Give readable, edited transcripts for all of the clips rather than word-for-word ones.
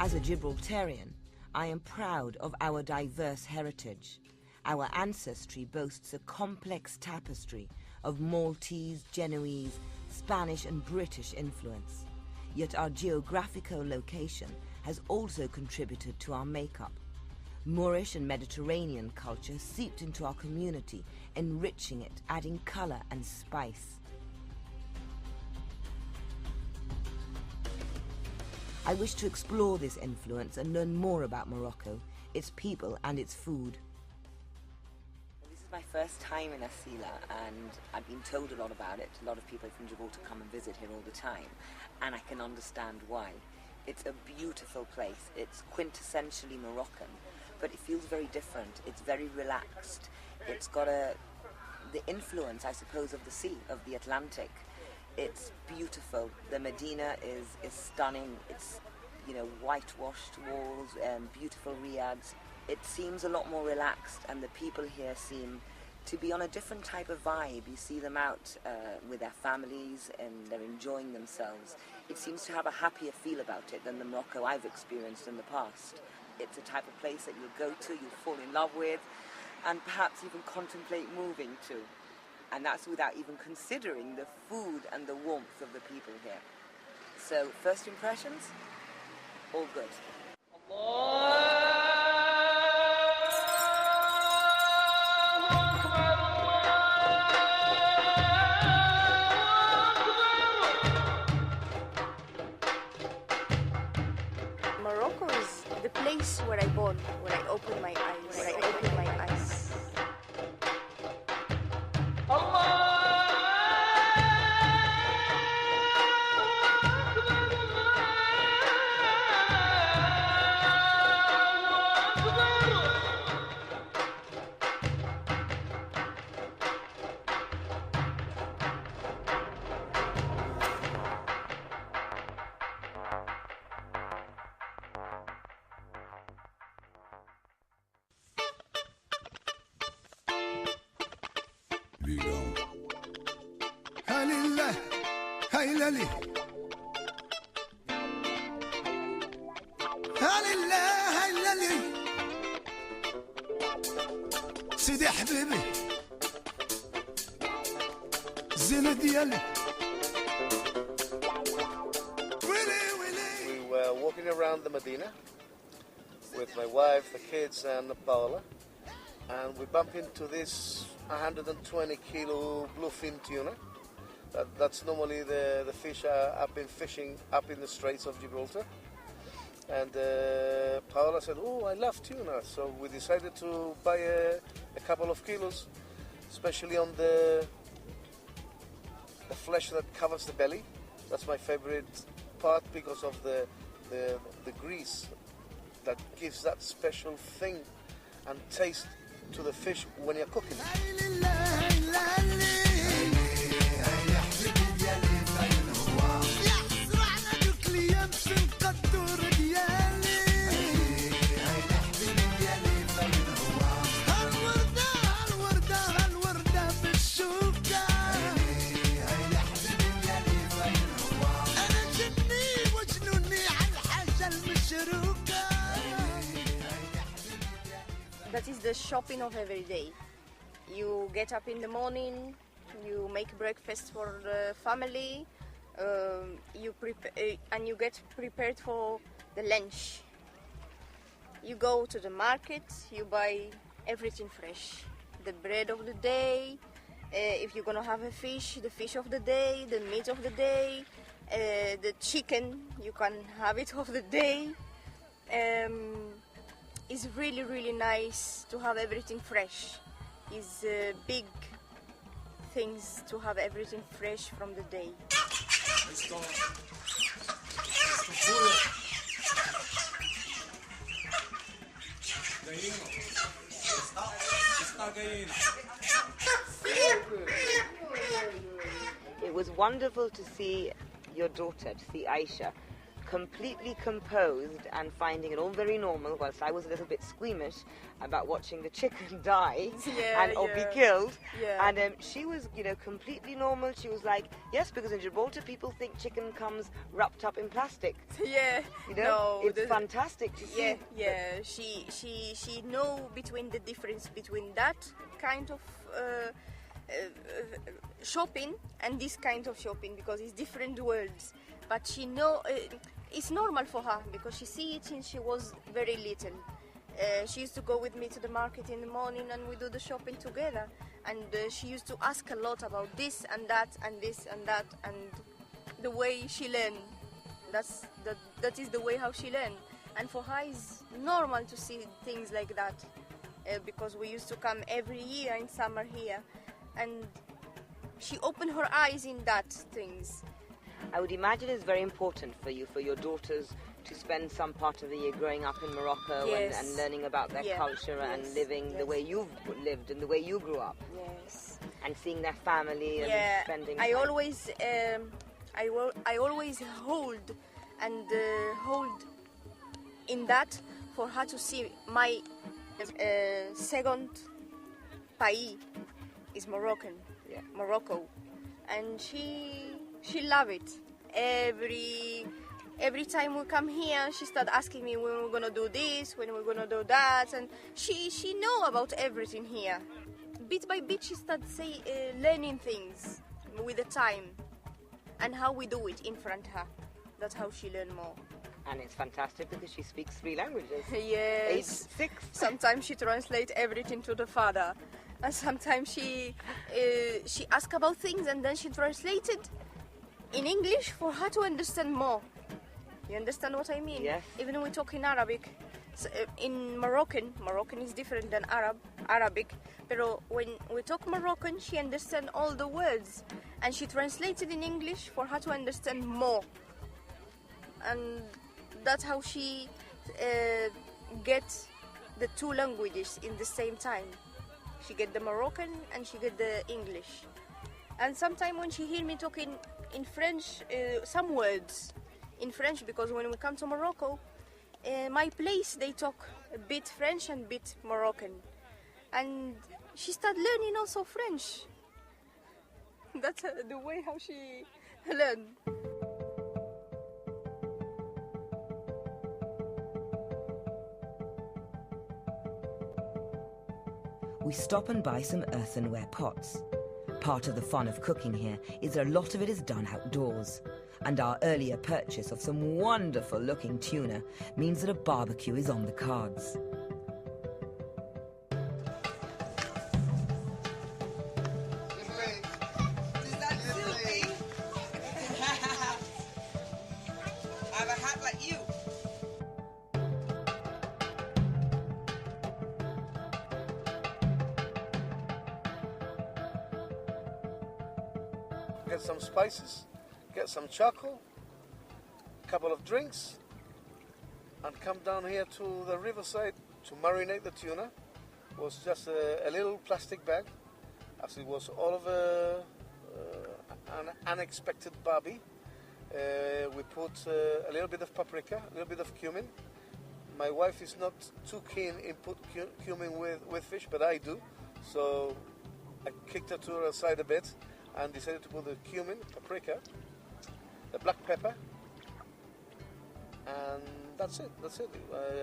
As a Gibraltarian, I am proud of our diverse heritage. Our ancestry boasts a complex tapestry of Maltese, Genoese, Spanish and British influence. Yet our geographical location has also contributed to our makeup. Moorish and Mediterranean culture seeped into our community, enriching it, adding colour and spice. I wish to explore this influence and learn more about Morocco, its people and its food. This is my first time in Asila, and I've been told a lot about it. A lot of people from Gibraltar come and visit here all the time, and I can understand why. It's a beautiful place. It's quintessentially Moroccan, but it feels very different. It's very relaxed. It's got the influence, I suppose, of the sea, of the Atlantic. It's beautiful. The Medina is stunning. It's, you know, whitewashed walls, beautiful riads. It seems a lot more relaxed, and the people here seem to be on a different type of vibe. You see them out with their families and they're enjoying themselves. It seems to have a happier feel about it than the Morocco I've experienced in the past. It's a type of place that you'll go to, you'll fall in love with, and perhaps even contemplate moving to. And that's without even considering the food and the warmth of the people here. So, first impressions? All good. Morocco is the place where I born, where I open my eyes, سيدي حبيبي الزينة ديالي. We were walking around the Medina with my wife, the kids and Paola, and we bumped into this 120 kilo bluefin tuna. That's normally the fish I've been fishing up in the Straits of Gibraltar. And Paola said, "Oh, I love tuna." So we decided to buy a couple of kilos, especially on the flesh that covers the belly. That's my favorite part because of the grease that gives that special thing and taste to the fish when you're cooking. That is the shopping of every day. You get up in the morning, you make breakfast for the family, you prepare, and you get prepared for the lunch. You go to the market, you buy everything fresh. The bread of the day, if you're gonna have a fish, the fish of the day, the meat of the day, the chicken, you can have it of the day. It's really, really nice to have everything fresh. It's big things to have everything fresh from the day. It was wonderful to see your daughter, to see Aisha, completely composed and finding it all very normal, whilst I was a little bit squeamish about watching the chicken die or be killed. Yeah. And she was, completely normal. She was like, yes, because in Gibraltar people think chicken comes wrapped up in plastic. Yeah. No, it's fantastic to see. Yeah. She know between the difference between that kind of shopping and this kind of shopping, because it's different worlds. But she know it's normal for her because she see it since she was very little. She used to go with me to the market in the morning and we do the shopping together. And she used to ask a lot about this and that and this and that, and the way she learned. That is the way how she learned. And for her it's normal to see things like that because we used to come every year in summer here, and she opened her eyes in that things. I would imagine it's very important for you, for your daughters, to spend some part of the year growing up in Morocco and learning about their culture and living the way you've lived and the way you grew up. Yes. And seeing their family and spending time. I always hold in that for her to see my second pays is Moroccan. Yeah. Morocco. And she love it. Every time we come here, she start asking me when we're gonna do this, when we're gonna do that, and she know about everything here. Bit by bit, she start learning things with the time, and how we do it in front of her. That's how she learn more. And it's fantastic because she speaks 3 languages. Yes. Age 6. Sometimes she translates everything to the father, and sometimes she asks about things and then she translated in English for her to understand more. You understand what I mean? Yes. Even when we talk in Arabic, in Moroccan is different than Arabic. But when we talk Moroccan, she understands all the words, and she translated in English for her to understand more. And that's how she gets the 2 languages in the same time. She get the Moroccan and she get the English. And sometimes when she hear me talking in French, some words in French, because when we come to Morocco, my place they talk a bit French and a bit Moroccan, and she start learning also French. That's the way how she learn. We stop and buy some earthenware pots. Part of the fun of cooking here is that a lot of it is done outdoors. And our earlier purchase of some wonderful looking tuna means that a barbecue is on the cards. Is that silly? I have a hat like you. Get some spices, get some charcoal, a couple of drinks, and come down here to the riverside to marinate the tuna. It was just a little plastic bag, as it was all of an unexpected barbie. We put a little bit of paprika, a little bit of cumin. My wife is not too keen in put cumin with fish, but I do. So I kicked her to her side a bit and decided to put the cumin, paprika, the black pepper, and that's it.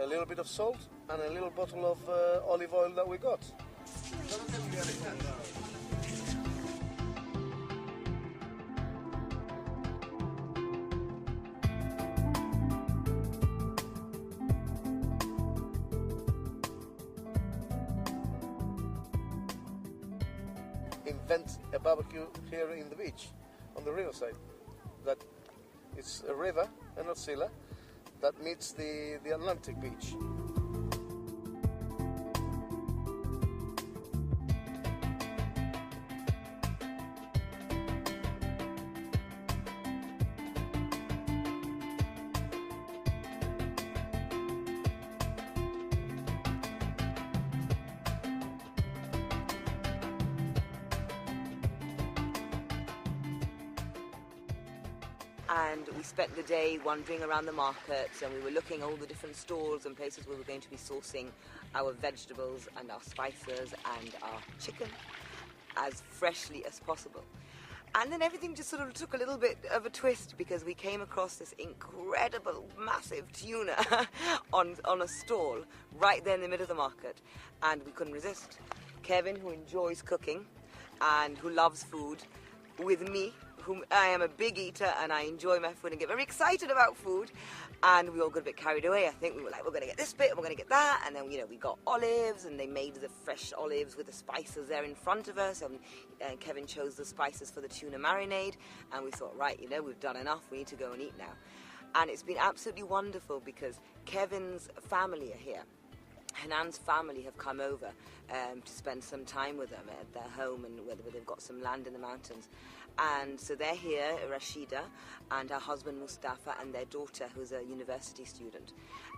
A little bit of salt and a little bottle of olive oil that we got. Invent a barbecue here in the beach, on the riverside. That it's a river, an oscilla, that meets the Atlantic beach. And we spent the day wandering around the markets, and we were looking at all the different stalls and places where we're going to be sourcing our vegetables and our spices and our chicken as freshly as possible. And then everything just sort of took a little bit of a twist because we came across this incredible, massive tuna on a stall right there in the middle of the market, and we couldn't resist. Kevin, who enjoys cooking and who loves food, with me, whom I am a big eater and I enjoy my food and get very excited about food, and we all got a bit carried away. I think we were like, we're going to get this bit, we're going to get that, and then, you know, we got olives, and they made the fresh olives with the spices there in front of us, and Kevin chose the spices for the tuna marinade, and we thought, right, you know, we've done enough, we need to go and eat now. And it's been absolutely wonderful because Kevin's family are here. Hanan's family have come over to spend some time with them at their home, and where they've got some land in the mountains. And so they're here, Rashida and her husband Mustafa and their daughter, who's a university student.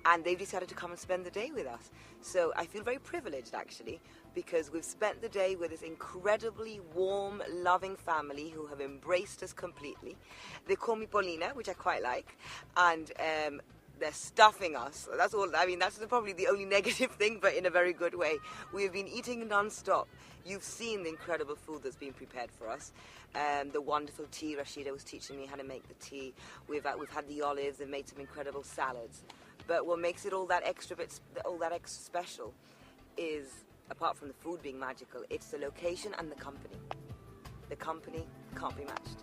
And they've decided to come and spend the day with us. So I feel very privileged, actually, because we've spent the day with this incredibly warm, loving family who have embraced us completely. They call me Paulina, which I quite like, and they're stuffing us. That's all. I mean, that's probably the only negative thing, but in a very good way. We've been eating non-stop. You've seen the incredible food that's been prepared for us. The wonderful tea. Rashida was teaching me how to make the tea. We've had the olives. They've made some incredible salads. But what makes it all that extra special is, apart from the food being magical, it's the location and the company. The company can't be matched.